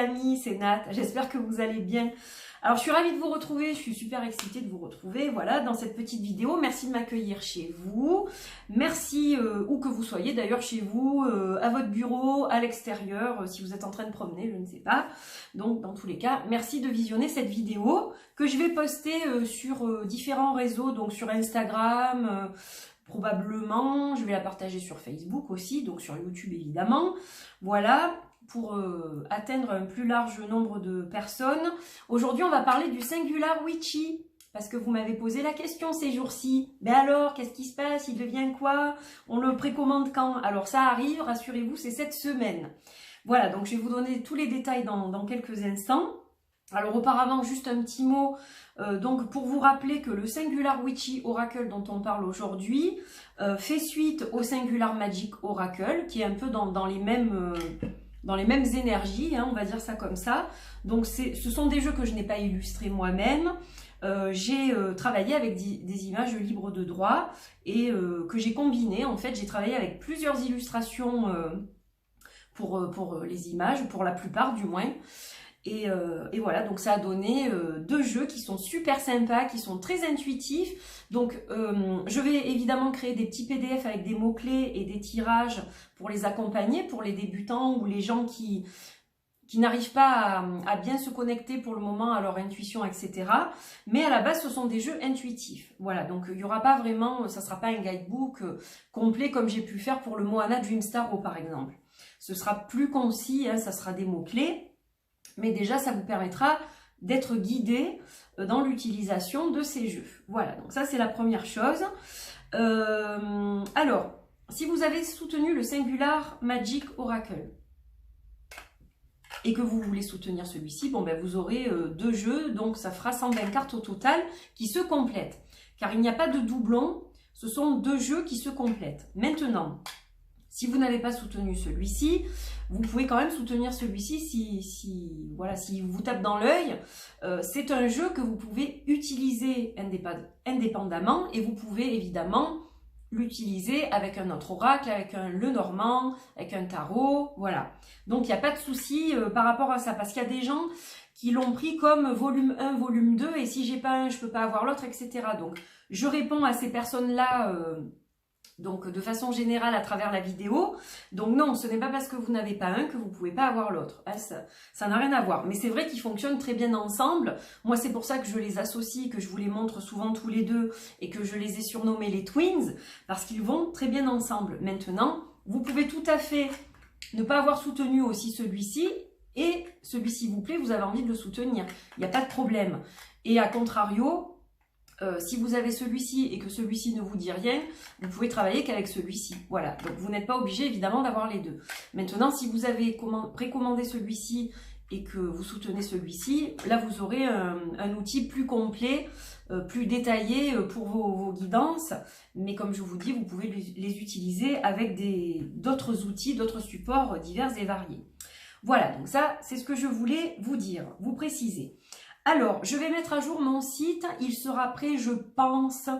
amis, c'est Nat, j'espère que vous allez bien. Alors je suis ravie de vous retrouver, je suis super excitée de vous retrouver, voilà, dans cette petite vidéo. Merci de m'accueillir chez vous, merci où que vous soyez, d'ailleurs chez vous, à votre bureau, à l'extérieur, si vous êtes en train de promener, je ne sais pas. Donc dans tous les cas, merci de visionner cette vidéo que je vais poster sur différents réseaux, donc sur Instagram, probablement, je vais la partager sur Facebook aussi, donc sur YouTube évidemment, voilà, pour atteindre un plus large nombre de personnes. Aujourd'hui, on va parler du Singular Witchy, parce que vous m'avez posé la question ces jours-ci. Ben alors, qu'est-ce qui se passe? Il devient quoi? On le précommande quand? Alors ça arrive, rassurez-vous, c'est cette semaine. Voilà, donc je vais vous donner tous les détails dans quelques instants. Alors auparavant, juste un petit mot, donc pour vous rappeler que le Singular Witchy Oracle dont on parle aujourd'hui fait suite au Singular Magic Oracle, qui est un peu dans les mêmes énergies, hein, on va dire ça comme ça. Donc ce sont des jeux que je n'ai pas illustrés moi-même. J'ai travaillé avec des images libres de droit et que j'ai combinées. En fait, j'ai travaillé avec plusieurs illustrations pour les images, pour la plupart du moins. Et voilà, donc ça a donné deux jeux qui sont super sympas, qui sont très intuitifs. Donc je vais évidemment créer des petits PDF avec des mots-clés et des tirages pour les accompagner, pour les débutants ou les gens qui n'arrivent pas à bien se connecter pour le moment à leur intuition, etc. Mais à la base, ce sont des jeux intuitifs. Voilà, donc il n'y aura pas vraiment, ça ne sera pas un guidebook complet comme j'ai pu faire pour le Moana Dreamstar par exemple. Ce sera plus concis, hein, ça sera des mots-clés. Mais déjà, ça vous permettra d'être guidé dans l'utilisation de ces jeux. Voilà, donc ça, c'est la première chose. Alors, si vous avez soutenu le Singular Magic Oracle et que vous voulez soutenir celui-ci, bon, ben, vous aurez deux jeux, donc ça fera 120 cartes au total qui se complètent. Car il n'y a pas de doublon, ce sont deux jeux qui se complètent. Maintenant, si vous n'avez pas soutenu celui-ci, vous pouvez quand même soutenir celui-ci si vous tape dans l'œil. C'est un jeu que vous pouvez utiliser indépendamment et vous pouvez évidemment l'utiliser avec un autre oracle, avec un Lenormand, avec un tarot, voilà. Donc il n'y a pas de souci par rapport à ça, parce qu'il y a des gens qui l'ont pris comme volume 1, volume 2, et si j'ai pas un, je peux pas avoir l'autre, etc. Donc je réponds à ces personnes-là donc de façon générale à travers la vidéo. Donc non, ce n'est pas parce que vous n'avez pas un que vous ne pouvez pas avoir l'autre. Hein, ça n'a rien à voir. Mais c'est vrai qu'ils fonctionnent très bien ensemble. Moi, c'est pour ça que je les associe, que je vous les montre souvent tous les deux et que je les ai surnommés les twins, parce qu'ils vont très bien ensemble. Maintenant, vous pouvez tout à fait ne pas avoir soutenu aussi celui-ci et celui-ci vous plaît, vous avez envie de le soutenir. Il n'y a pas de problème. Et à contrario, si vous avez celui-ci et que celui-ci ne vous dit rien, vous pouvez travailler qu'avec celui-ci. Voilà, donc vous n'êtes pas obligé évidemment d'avoir les deux. Maintenant, si vous avez précommandé celui-ci et que vous soutenez celui-ci, là vous aurez un outil plus complet, plus détaillé pour vos guidances. Mais comme je vous dis, vous pouvez les utiliser avec d'autres outils, d'autres supports divers et variés. Voilà, donc ça c'est ce que je voulais vous dire, vous préciser. Alors, je vais mettre à jour mon site, il sera prêt, je pense,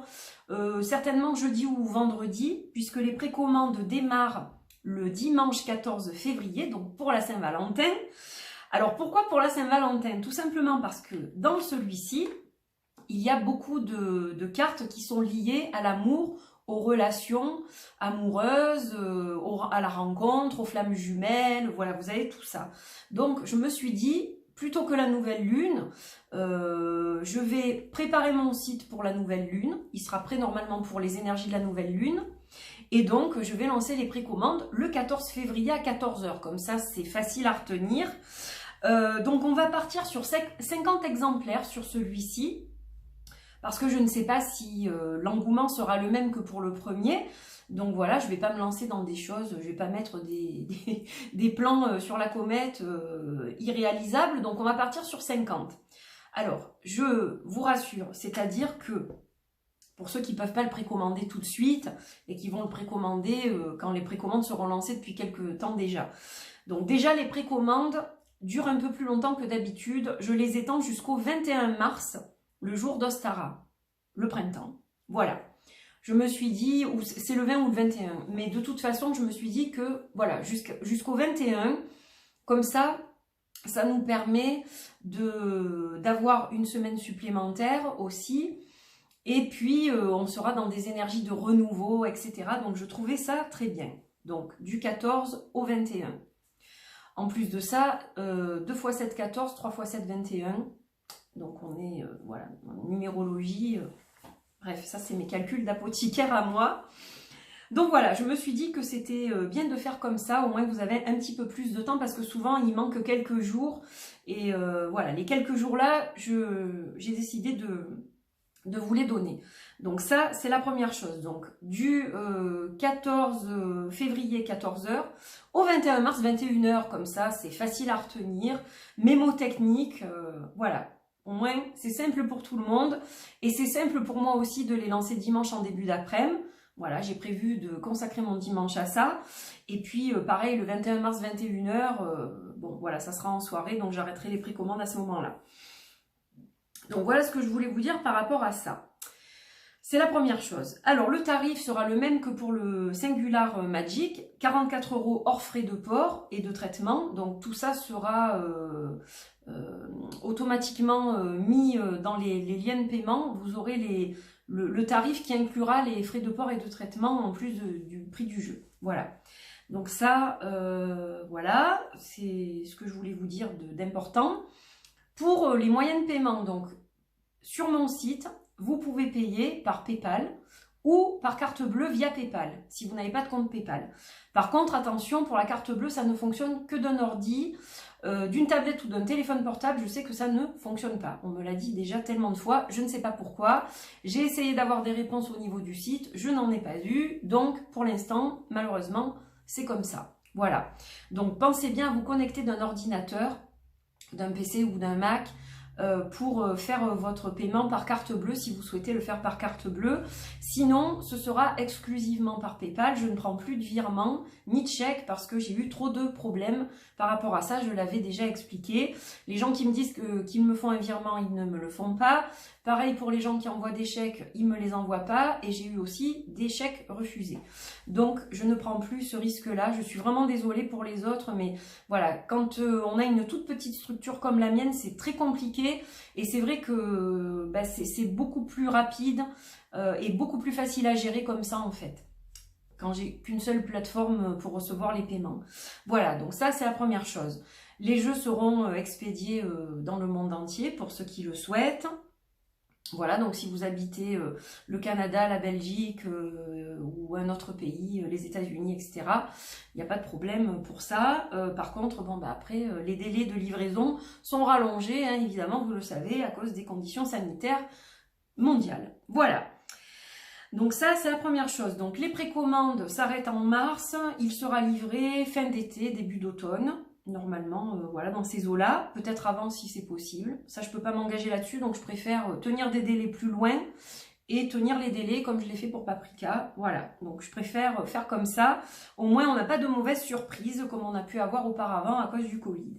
certainement jeudi ou vendredi, puisque les précommandes démarrent le dimanche 14 février, donc pour la Saint-Valentin. Alors, pourquoi pour la Saint-Valentin? Tout simplement parce que dans celui-ci, il y a beaucoup de cartes qui sont liées à l'amour, aux relations amoureuses, à la rencontre, aux flammes jumelles, voilà, vous avez tout ça. Donc, je me suis dit, plutôt que la nouvelle lune, je vais préparer mon site pour la nouvelle lune. Il sera prêt normalement pour les énergies de la nouvelle lune. Et donc, je vais lancer les précommandes le 14 février à 14 h. Comme ça, c'est facile à retenir. Donc, on va partir sur 50 exemplaires sur celui-ci. Parce que je ne sais pas si l'engouement sera le même que pour le premier. Donc voilà, je ne vais pas me lancer dans des choses, je ne vais pas mettre des plans sur la comète irréalisables. Donc on va partir sur 50. Alors, je vous rassure, c'est-à-dire que pour ceux qui ne peuvent pas le précommander tout de suite et qui vont le précommander quand les précommandes seront lancées depuis quelques temps déjà. Donc déjà, les précommandes durent un peu plus longtemps que d'habitude. Je les étends jusqu'au 21 mars, le jour d'Ostara, le printemps. Voilà. Je me suis dit, c'est le 20 ou le 21, mais de toute façon, je me suis dit que, voilà, jusqu'au 21, comme ça, Ça nous permet d'avoir une semaine supplémentaire aussi. Et puis, on sera dans des énergies de renouveau, etc. Donc, je trouvais ça très bien. Donc, du 14 au 21. En plus de ça, 2 x 7, 14, 3 x 7, 21. Donc, on est, voilà, en numérologie. Bref, ça, c'est mes calculs d'apothicaire à moi. Donc, voilà, je me suis dit que c'était bien de faire comme ça. Au moins, vous avez un petit peu plus de temps parce que souvent, il manque quelques jours. Et voilà, les quelques jours-là, j'ai décidé de vous les donner. Donc ça, c'est la première chose. Donc du 14 février 14h au 21 mars 21h, comme ça, c'est facile à retenir. Mémotechnique, voilà. Au moins, c'est simple pour tout le monde. Et c'est simple pour moi aussi de les lancer dimanche en début d'après-midi. Voilà, j'ai prévu de consacrer mon dimanche à ça. Et puis, pareil, le 21 mars 21h, bon, voilà, ça sera en soirée, donc j'arrêterai les précommandes à ce moment-là. Donc voilà ce que je voulais vous dire par rapport à ça. C'est la première chose. Alors le tarif sera le même que pour le Singular Magic, 44 € hors frais de port et de traitement. Donc tout ça sera automatiquement mis dans les liens de paiement. Vous aurez le tarif qui inclura les frais de port et de traitement en plus du prix du jeu. Voilà. Donc ça, voilà, c'est ce que je voulais vous dire d'important. Pour les moyens de paiement, donc sur mon site, vous pouvez payer par PayPal ou par carte bleue via PayPal, si vous n'avez pas de compte PayPal. Par contre, attention, pour la carte bleue, ça ne fonctionne que d'un ordi, d'une tablette ou d'un téléphone portable. Je sais que ça ne fonctionne pas. On me l'a dit déjà tellement de fois, je ne sais pas pourquoi. J'ai essayé d'avoir des réponses au niveau du site, je n'en ai pas eu. Donc, pour l'instant, malheureusement, c'est comme ça. Voilà. Donc, pensez bien à vous connecter d'un ordinateur, d'un PC ou d'un Mac pour faire votre paiement par carte bleue si vous souhaitez le faire par carte bleue. Sinon, ce sera exclusivement par PayPal. Je ne prends plus de virement ni de chèque parce que j'ai eu trop de problèmes par rapport à ça. Je l'avais déjà expliqué. Les gens qui me disent qu'ils me font un virement, ils ne me le font pas. Pareil pour les gens qui envoient des chèques, ils ne me les envoient pas. Et j'ai eu aussi des chèques refusés. Donc, je ne prends plus ce risque-là. Je suis vraiment désolée pour les autres. Mais voilà, quand on a une toute petite structure comme la mienne, c'est très compliqué. Et c'est vrai que bah, c'est beaucoup plus rapide et beaucoup plus facile à gérer comme ça en fait. Quand j'ai qu'une seule plateforme pour recevoir les paiements. Voilà, donc ça c'est la première chose. Les jeux seront expédiés dans le monde entier pour ceux qui le souhaitent. Voilà, donc si vous habitez le Canada, la Belgique ou un autre pays, les États-Unis, etc., il n'y a pas de problème pour ça. Par contre, bon, bah, après, les délais de livraison sont rallongés, hein, évidemment, vous le savez, à cause des conditions sanitaires mondiales. Voilà. Donc ça, c'est la première chose. Donc les précommandes s'arrêtent en mars. Il sera livré fin d'été, début d'automne. Normalement, voilà, dans ces eaux-là, peut-être avant si c'est possible. Ça, je peux pas m'engager là-dessus, donc je préfère tenir des délais plus loin et tenir les délais comme je l'ai fait pour Paprika. Voilà, donc je préfère faire comme ça. Au moins, on n'a pas de mauvaises surprises comme on a pu avoir auparavant à cause du Covid.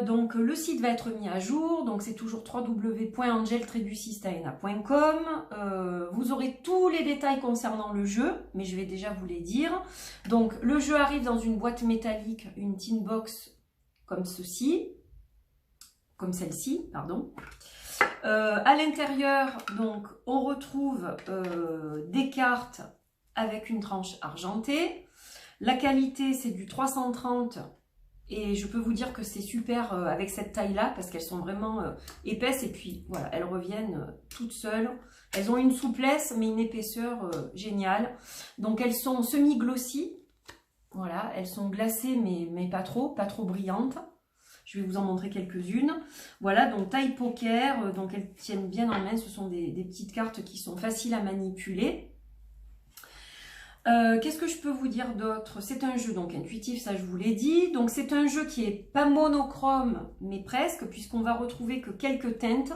Donc le site va être mis à jour, donc c'est toujours www.angel-sistaena.com. Vous aurez tous les détails concernant le jeu, mais je vais déjà vous les dire. Donc le jeu arrive dans une boîte métallique, une tin box comme ceci, comme celle-ci, pardon. À l'intérieur, donc on retrouve des cartes avec une tranche argentée. La qualité, c'est du 330. Et je peux vous dire que c'est super avec cette taille-là parce qu'elles sont vraiment épaisses et puis voilà, elles reviennent toutes seules. Elles ont une souplesse mais une épaisseur géniale. Donc elles sont semi-glossy. Voilà, elles sont glacées mais pas trop brillantes. Je vais vous en montrer quelques-unes. Voilà, donc taille poker, donc elles tiennent bien en main. Ce sont des petites cartes qui sont faciles à manipuler. Qu'est-ce que je peux vous dire d'autre? C'est un jeu donc intuitif, ça je vous l'ai dit. Donc c'est un jeu qui est pas monochrome, mais presque, puisqu'on va retrouver que quelques teintes.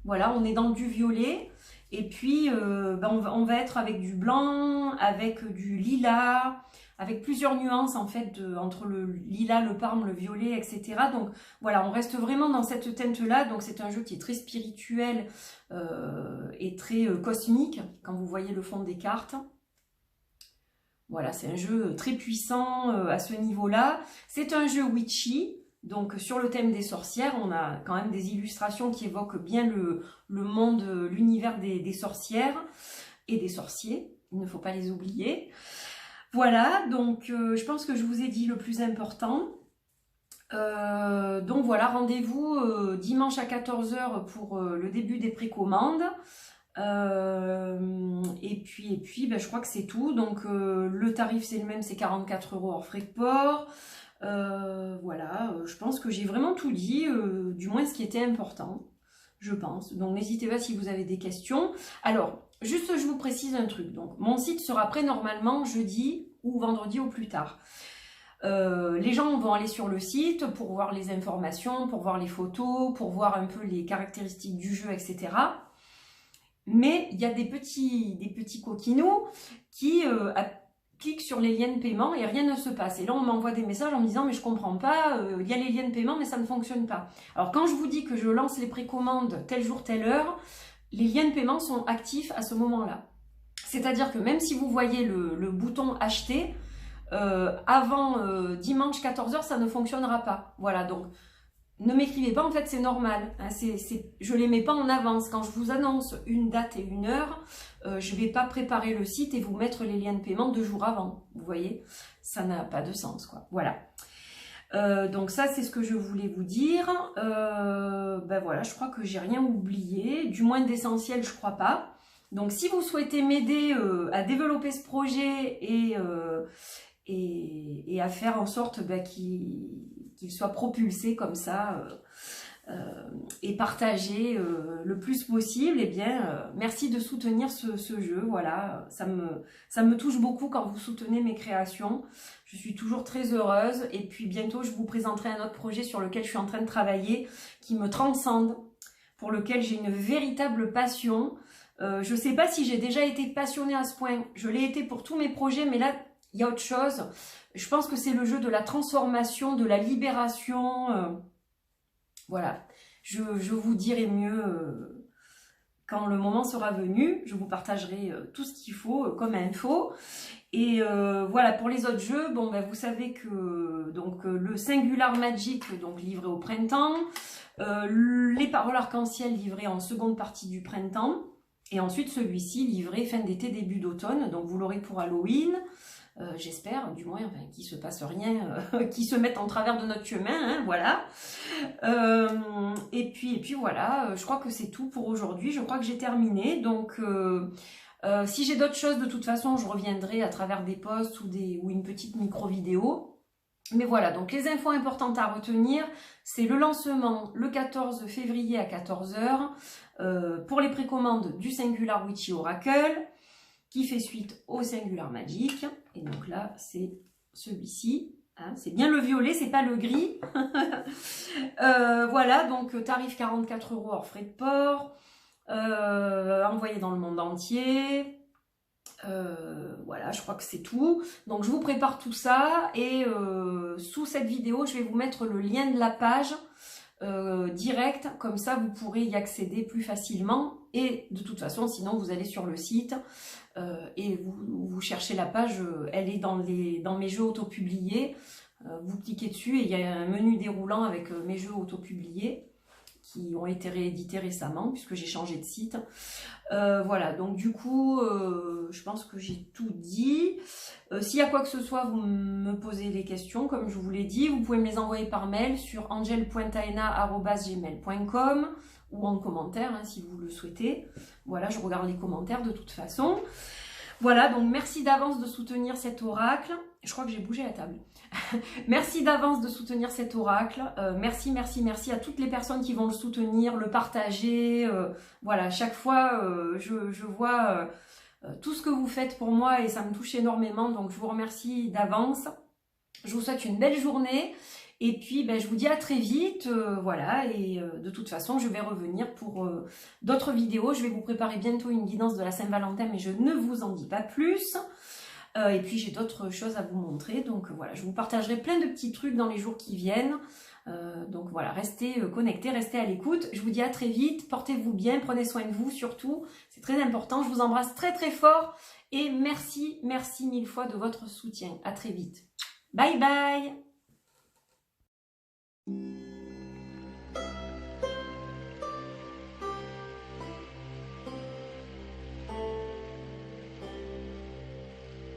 Voilà, on est dans du violet. Et puis ben on va être avec du blanc, avec du lilas, avec plusieurs nuances en fait entre le lilas, le parme, le violet, etc. Donc voilà, on reste vraiment dans cette teinte-là. Donc c'est un jeu qui est très spirituel et très cosmique, quand vous voyez le fond des cartes. Voilà, c'est un jeu très puissant à ce niveau-là. C'est un jeu witchy, donc sur le thème des sorcières, on a quand même des illustrations qui évoquent bien le monde, l'univers des sorcières et des sorciers, il ne faut pas les oublier. Voilà, donc je pense que je vous ai dit le plus important. Donc voilà, rendez-vous dimanche à 14 h pour le début des précommandes. Et puis ben, je crois que c'est tout. Donc le tarif c'est le même, c'est 44 € hors frais de port. Voilà, je pense que j'ai vraiment tout dit, du moins ce qui était important, je pense. Donc n'hésitez pas si vous avez des questions. Alors, juste je vous précise un truc. Donc mon site sera prêt normalement jeudi ou vendredi au plus tard. Les gens vont aller sur le site pour voir les informations, pour voir les photos, pour voir un peu les caractéristiques du jeu, etc. Mais il y a des petits coquinots qui cliquent sur les liens de paiement et rien ne se passe. Et là, on m'envoie des messages en me disant « mais je comprends pas, il y a les liens de paiement mais ça ne fonctionne pas ». Alors quand je vous dis que je lance les précommandes tel jour, telle heure, les liens de paiement sont actifs à ce moment-là. C'est-à-dire que même si vous voyez le bouton « acheter », avant dimanche 14 h, ça ne fonctionnera pas. Voilà, donc ne m'écrivez pas, en fait c'est normal. Hein, je ne les mets pas en avance. Quand je vous annonce une date et une heure, je ne vais pas préparer le site et vous mettre les liens de paiement 2 jours avant. Vous voyez, ça n'a pas de sens, quoi. Voilà. Donc ça c'est ce que je voulais vous dire. Ben voilà, je crois que j'ai rien oublié, du moins d'essentiel je crois pas. Donc si vous souhaitez m'aider à développer ce projet et à faire en sorte qu'il soit propulsé comme ça et partagé le plus possible, eh bien merci de soutenir ce jeu. Voilà, ça me touche beaucoup quand vous soutenez mes créations. Je suis toujours très heureuse et puis bientôt je vous présenterai un autre projet sur lequel je suis en train de travailler qui me transcende, pour lequel j'ai une véritable passion. Je ne sais pas si j'ai déjà été passionnée à ce point, je l'ai été pour tous mes projets, mais là il y a autre chose. Je pense que c'est le jeu de la transformation, de la libération. Voilà, je vous dirai mieux quand le moment sera venu. Je vous partagerai tout ce qu'il faut comme info. Et voilà, pour les autres jeux, bon, ben, vous savez que donc, le Singular Magic, donc livré au printemps, les paroles arc-en-ciel livrées en seconde partie du printemps, et ensuite celui-ci livré fin d'été, début d'automne, donc vous l'aurez pour Halloween. J'espère, du moins, enfin, qu'il ne se passe rien, qui se mette en travers de notre chemin, hein, voilà. Et puis voilà, je crois que c'est tout pour aujourd'hui, je crois que j'ai terminé. Donc, si j'ai d'autres choses, de toute façon, je reviendrai à travers des posts ou une petite micro-vidéo. Mais voilà, donc les infos importantes à retenir, c'est le lancement le 14 février à 14 h pour les précommandes du Singular Witchy Oracle, qui fait suite au Singular Magic. Et donc là, c'est celui-ci. Hein, c'est bien le violet, c'est pas le gris. Voilà, donc tarif 44 € hors frais de port. Envoyé dans le monde entier. Voilà, je crois que c'est tout. Donc je vous prépare tout ça. Et sous cette vidéo, je vais vous mettre le lien de la page direct. Comme ça, vous pourrez y accéder plus facilement. Et de toute façon, sinon, vous allez sur le site et vous cherchez la page, elle est dans mes jeux autopubliés. Vous cliquez dessus et il y a un menu déroulant avec mes jeux autopubliés qui ont été réédités récemment puisque j'ai changé de site. Voilà, donc du coup, je pense que j'ai tout dit. S'il y a quoi que ce soit, vous me posez les questions, comme je vous l'ai dit. Vous pouvez me les envoyer par mail sur angel.taena@gmail.com ou en commentaire hein, si vous le souhaitez. Voilà, je regarde les commentaires de toute façon. Voilà, donc merci d'avance de soutenir cet oracle. Je crois que j'ai bougé la table. Merci d'avance de soutenir cet oracle. Merci à toutes les personnes qui vont le soutenir, le partager. Voilà, chaque fois, je vois tout ce que vous faites pour moi et ça me touche énormément. Donc, je vous remercie d'avance. Je vous souhaite une belle journée. Et puis, ben, je vous dis à très vite. Voilà, et de toute façon, je vais revenir pour d'autres vidéos. Je vais vous préparer bientôt une guidance de la Saint-Valentin, mais je ne vous en dis pas plus. Et puis j'ai d'autres choses à vous montrer, donc voilà, je vous partagerai plein de petits trucs dans les jours qui viennent. Donc voilà, restez connectés, restez à l'écoute. Je vous dis à très vite, portez-vous bien, prenez soin de vous surtout, c'est très important. Je vous embrasse très très fort et merci, merci mille fois de votre soutien. À très vite. Bye bye.